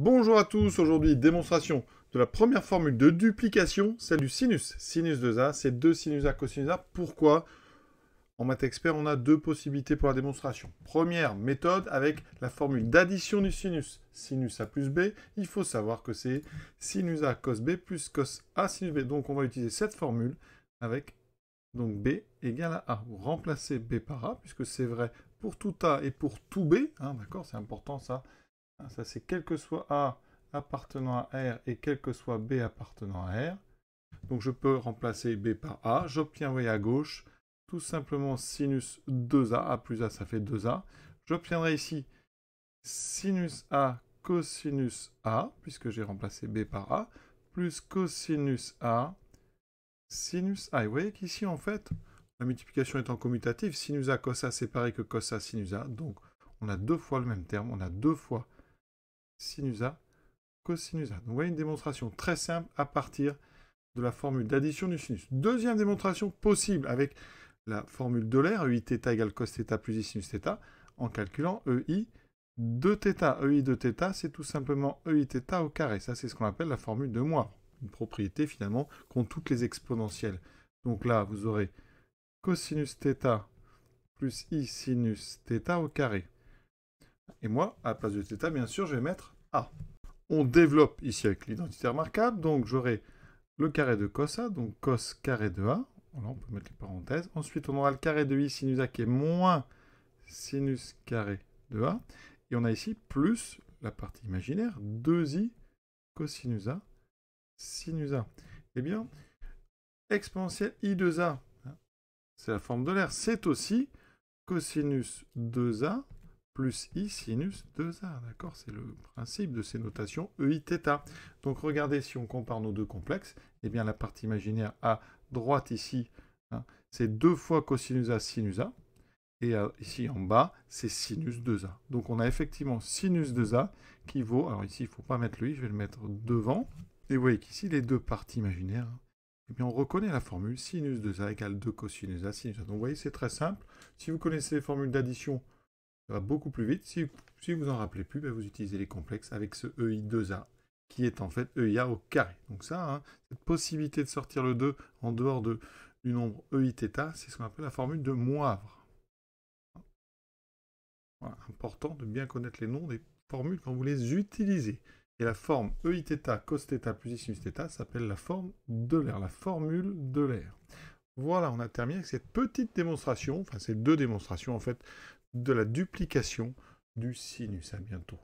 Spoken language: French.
Bonjour à tous, aujourd'hui démonstration de la première formule de duplication, celle du sinus. Sinus 2a, c'est 2 sinus a cosinus a. Pourquoi? En maths expert, on a deux possibilités pour la démonstration. Première méthode avec la formule d'addition du sinus. Sinus a plus b, il faut savoir que c'est sinus a cos b plus cos a sinus b. Donc on va utiliser cette formule avec donc b égale à a. Vous remplacez b par a, puisque c'est vrai pour tout a et pour tout b. D'accord, c'est important ça. Ça, c'est quel que soit A appartenant à R et quel que soit B appartenant à R. Donc, je peux remplacer B par A. J'obtiens, vous voyez, à gauche, tout simplement sinus 2A. A plus A, ça fait 2A. J'obtiendrai ici sinus A cosinus A, puisque j'ai remplacé B par A, plus cosinus A sinus A. Et vous voyez qu'ici, en fait, la multiplication étant commutative, sinus A cos A, c'est pareil que cos A sinus A. Donc, on a deux fois le même terme. On a deux fois sinus A, cosinus A. Donc, vous voyez une démonstration très simple à partir de la formule d'addition du sinus. Deuxième démonstration possible avec la formule d'Euler, EI θ égale cos θ plus I sinus θ, en calculant EI de θ. EI de θ, c'est tout simplement EI θ au carré. Ça, c'est ce qu'on appelle la formule de Moivre. Une propriété, finalement, qu'ont toutes les exponentielles. Donc là, vous aurez cosinus θ plus I sinus θ au carré. Et moi, à la place de θ, bien sûr, je vais mettre A. On développe ici avec l'identité remarquable, donc j'aurai le carré de cos A, donc cos carré de A. Voilà, on peut mettre les parenthèses. Ensuite, on aura le carré de I sinus A qui est moins sinus carré de A. Et on a ici plus la partie imaginaire, 2i cosinus A sinus A. Eh bien, exponentielle I2A, c'est la forme de l'air, c'est aussi cosinus 2A plus I sinus 2A, d'accord? C'est le principe de ces notations EIθ. Donc regardez, si on compare nos deux complexes, eh bien la partie imaginaire à droite ici, c'est 2 fois cosinus A sinus A, et ici en bas, c'est sinus 2A. Donc on a effectivement sinus 2A qui vaut, alors ici il ne faut pas mettre le I, je vais le mettre devant, et vous voyez qu'ici les deux parties imaginaires, eh bien on reconnaît la formule sinus 2A égale 2 cosinus A sinus A. Donc vous voyez, c'est très simple. Si vous connaissez les formules d'addition, ça va beaucoup plus vite. Si vous en rappelez plus, ben vous utilisez les complexes avec ce EI2A, qui est en fait EIA au carré. Donc ça, cette possibilité de sortir le 2 en dehors du nombre EIθ, c'est ce qu'on appelle la formule de Moivre. Voilà, important de bien connaître les noms des formules quand vous les utilisez. Et la forme EIθ cos θ plus I sinus θ s'appelle la forme d'Euler, la formule d'Euler. Voilà, on a terminé avec cette petite démonstration, enfin ces deux démonstrations en fait, de la duplication du sinus. À bientôt.